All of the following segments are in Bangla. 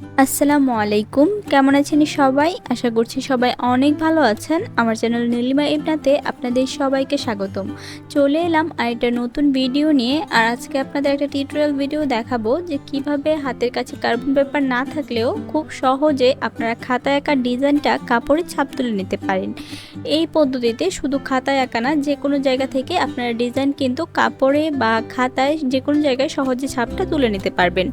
আসসালামু আলাইকুম, কেমন আছেন সবাই? আশা করছি সবাই অনেক ভালো আছেন। আমার চ্যানেল নীলিমা ইবনাতে আপনাদের সবাইকে স্বাগতম। চলে এলাম আরেকটা নতুন ভিডিও নিয়ে। আর আজকে আপনাদের একটা টিউটোরিয়াল ভিডিও দেখাবো যে কিভাবে হাতের কাছে কার্বন পেপার না থাকলেও খুব সহজে আপনারা খাতায় আঁকা ডিজাইনটা কাপড়ে ছাপ তুলে নিতে পারেন। এই পদ্ধতিতে শুধু খাতায় আঁকা না, যে কোনো জায়গা থেকে আপনারা ডিজাইন কিন্তু কাপড়ে বা খাতায় যে কোনো জায়গায় সহজে ছাপটা তুলে নিতে পারবেন।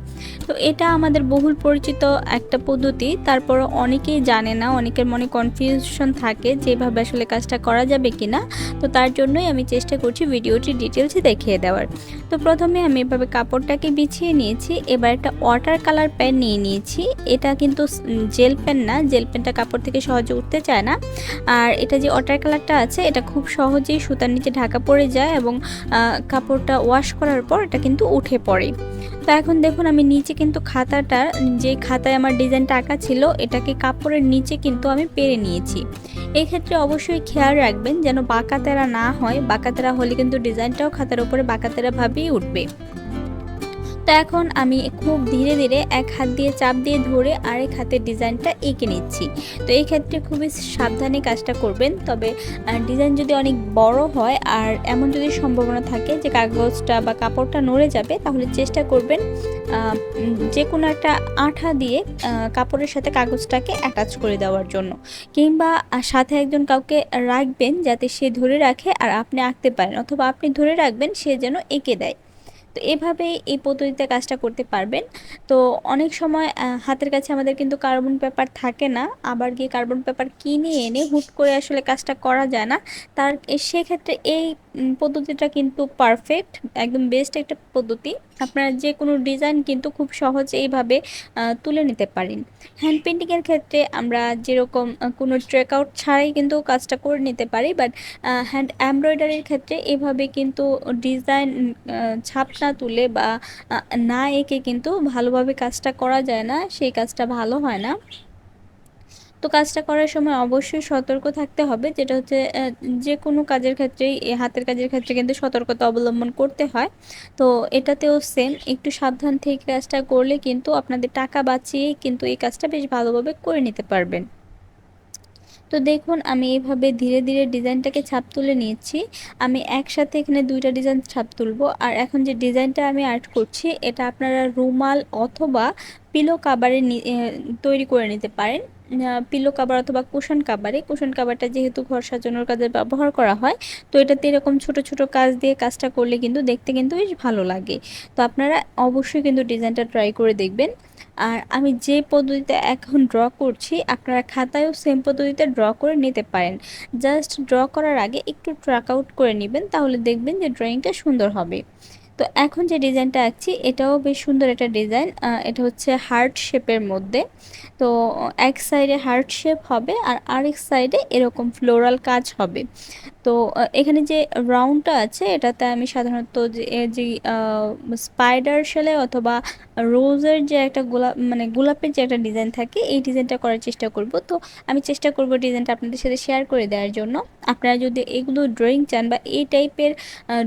তো এটা আমাদের বহুল পরিচিত একটা পদ্ধতি, তারপরও অনেকেই জানে না, অনেকের মনে কনফিউশন থাকে যেভাবে আসলে কাজটা করা যাবে কিনা। তো তার জন্যই আমি চেষ্টা করছি ভিডিওটি ডিটেলসে দেখিয়ে দেওয়ার। তো প্রথমে আমি এভাবে কাপড়টাকে বিছিয়ে নিয়েছি। এবার একটা ওয়াটার কালার পেন নিয়ে নিয়েছি। এটা কিন্তু জেল পেন না, জেল পেনটা কাপড় থেকে সহজে উঠতে চায় না। আর এটা যে ওয়াটার কালারটা আছে এটা খুব সহজেই সুতার নিচে ঢাকা পড়ে যায় এবং কাপড়টা ওয়াশ করার পর এটা কিন্তু উঠে পড়ে। তো এখন দেখুন আমি নিচে কিন্তু খাতাটা, যে খাতায় আমার ডিজাইনটা আঁকা ছিল, এটাকে কাপড়ের নিচে কিন্তু আমি পেরে নিয়েছি। এক্ষেত্রে অবশ্যই খেয়াল রাখবেন যেন বাঁকাতেরা না হয়, বাঁকাতেরা হলে কিন্তু ডিজাইনটাও খাতার উপরে বাঁকাতেরা ভাবেই উঠবে। তো এখন আমি খুব ধীরে ধীরে এক হাত দিয়ে চাপ দিয়ে ধরে আরেক হাতের ডিজাইনটা এঁকে নিচ্ছি। তো এই ক্ষেত্রে খুবই সাবধানে কাজটা করবেন। তবে ডিজাইন যদি অনেক বড় হয় আর এমন যদি সম্ভাবনা থাকে যে কাগজটা বা কাপড়টা নড়ে যাবে, তাহলে চেষ্টা করবেন যে কোনো একটা আঠা দিয়ে কাপড়ের সাথে কাগজটাকে অ্যাটাচ করে দেওয়ার জন্য, কিংবা সাথে একজন কাউকে রাখবেন যাতে সে ধরে রাখে আর আপনি আঁকতে পারেন, অথবা আপনি ধরে রাখবেন সে যেন এঁকে দেয়। তো এভাবেই এই পদ্ধতিতে কাজটা করতে পারবেন। তো অনেক সময় হাতের কাছে আমাদের কিন্তু কার্বন পেপার থাকে না, আবার গিয়ে কার্বন পেপার কিনে এনে হুট করে আসলে কাজটা করা যায় না। সেক্ষেত্রে এই পদ্ধতিটা কিন্তু পারফেক্ট, একদম বেস্ট একটা পদ্ধতি। আপনারা যে কোনো ডিজাইন কিন্তু খুব সহজে এইভাবে তুলে নিতে পারেন। হ্যান্ড পেন্টিংয়ের ক্ষেত্রে আমরা যেরকম কোনো ট্রেক আউট ছাড়াই কিন্তু কাজটা করে নিতে পারি, বাট হ্যান্ড এমব্রয়ডারির ক্ষেত্রে এভাবে কিন্তু ডিজাইন ছাপ না তুলে বা না এঁকে কিন্তু ভালোভাবে কাজটা করা যায় না, সেই কাজটা ভালো হয় না। তো কাজটা করার সময় অবশ্যই সতর্ক থাকতে হবে, যেটা হচ্ছে যে কোনো কাজের ক্ষেত্রেই, হাতের কাজের ক্ষেত্রে কিন্তু সতর্কতা অবলম্বন করতে হয়। তো এটাতেও সেম, একটু সাবধান থেকে কাজটা করলে কিন্তু আপনাদের টাকা বাঁচিয়েই কিন্তু এই কাজটা বেশ ভালোভাবে করে নিতে পারবেন। তো দেখুন আমি এইভাবে ধীরে ধীরে ডিজাইনটাকে ছাপ তুলে নিয়েছি। আমি একসাথে এখানে দুইটা ডিজাইন ছাপ তুলবো। আর এখন যে ডিজাইনটা আমি আর্ট করছি, এটা আপনারা রুমাল অথবা পিলো কাভারে তৈরি করে নিতে পারেন। পিলো কাভার অথবা কুশন কাভারটা যেহেতু ঘর সাজানোর কাজে ব্যবহার করা হয়, তো এটাতে এরকম ছোট ছোট কাজ দিয়ে কাজটা করলে কিন্তু দেখতে কিন্তু বেশ ভালো লাগে। তো আপনারা অবশ্যই কিন্তু ডিজাইনটা ট্রাই করে দেখবেন। আর আমি যে পদ্ধতিতে এখন ড্র করছি, আপনারা খাতায়ও সেম পদ্ধতিতে ড্র করে নিতে পারেন। জাস্ট ড্র করার আগে একটু ট্র্যাক আউট করে নেবেন, তাহলে দেখবেন যে ড্রয়িংটা সুন্দর হবে। তো এখন যে ডিজাইনটা আঁকছি এটাও বেশ সুন্দর একটা ডিজাইন। এটা হচ্ছে হার্ট শেপের মধ্যে। তো এক সাইডে হার্ট শেপ হবে আর আরেক সাইডে এরকম ফ্লোরাল কাজ হবে। তো এখানে যে রাউন্ডটা আছে এটাতে আমি সাধারণত যে স্পাইডার শেলে অথবা রোজের যে একটা গোলাপ, মানে গোলাপের যে একটা ডিজাইন থাকে, এই ডিজাইনটা করার চেষ্টা করব। তো আমি চেষ্টা করব ডিজাইনটা আপনাদের সাথে শেয়ার করে দেওয়ার জন্য। আপনারা যদি এগুলো ড্রয়িং চান বা এই টাইপের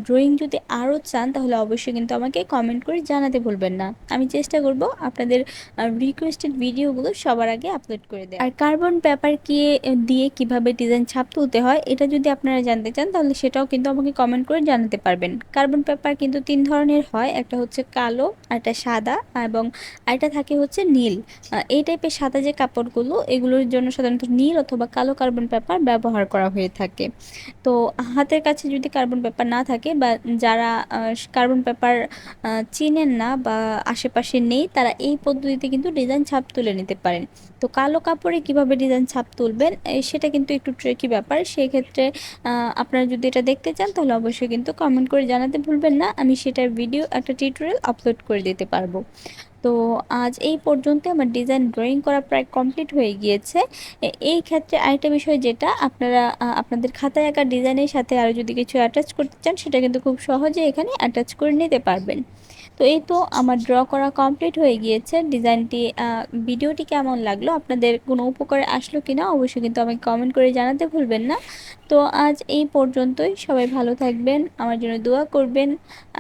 ড্রয়িং যদি আরও চান, তাহলে অবশ্যই কিন্তু আমাকে কমেন্ট করে জানাতে ভুলবেন না। আমি চেষ্টা করব আপনাদের রিকোয়েস্টেড ভিডিওগুলো সবার আগে আপলোড করে দেয়। আর কার্বন পেপার দিয়ে কিভাবে ডিজাইন ছাপ তুলতে হয়, এটা যদি আপনারা জানতে চান তাহলে সেটাও কিন্তু আমাকে কমেন্ট করে জানাতে পারবেন। কার্বন পেপার কিন্তু 3 ধরনের হয়, একটা হচ্ছে কালো, একটা সাদা, এবং আরেকটা থাকে হচ্ছে নীল। এই টাইপের সাদা যে কাপড়গুলো, এগুলোর জন্য সাধারণত নীল অথবা কালো কার্বন পেপার ব্যবহার করা হয়ে থাকে। তো হাতের কাছে যদি কার্বন পেপার না থাকে বা যারা কার্বন পেপার চিনেন না বা আশেপাশে নেই, তারা এই পদ্ধতিতে কিন্তু ডিজাইন ছাপ তুলে নিতে পারেন। তো কালো কাপড়ে কিভাবে ডিজাইন ছাপ তুলবেন সেটা কিন্তু একটু ট্রিকি ব্যাপার। সেক্ষেত্রে আপনারা যদি এটা দেখতে চান তাহলে অবশ্যই কিন্তু কমেন্ট করে জানাতে ভুলবেন না, আমি সেটার ভিডিও একটা টিউটোরিয়াল আপলোড করে দিতে পারবো। তো আজ এই পর্যন্ত আমার ডিজাইন ড্রয়িং করা প্রায় কমপ্লিট হয়ে গিয়েছে। এই ক্ষেত্রে আরেকটা বিষয়, যেটা আপনারা আপনাদের খাতায় আঁকা ডিজাইনের সাথে আরও যদি কিছু অ্যাটাচ করতে চান, সেটা কিন্তু খুব সহজে এখানে অ্যাটাচ করে নিতে পারবেন। তো এই তো আমার ড্র করা কমপ্লিট হয়ে গিয়েছে। ডিজাইনটি ভিডিওটি কেমন লাগলো, আপনাদের কোনো উপকারে আসলো কিনা অবশ্যই কিন্তু আমাকে কমেন্ট করে জানাতে ভুলবেন না। তো আজ এই পর্যন্তই, সবাই ভালো থাকবেন, আমার জন্য দোয়া করবেন।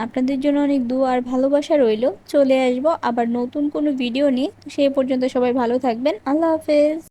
আপনাদের জন্য অনেক দোয়া আর ভালোবাসা রইল। চলে আসবো আবার নতুন কোনো ভিডিও নিয়ে। তো সেই পর্যন্ত সবাই ভালো থাকবেন। আল্লাহ হাফেজ।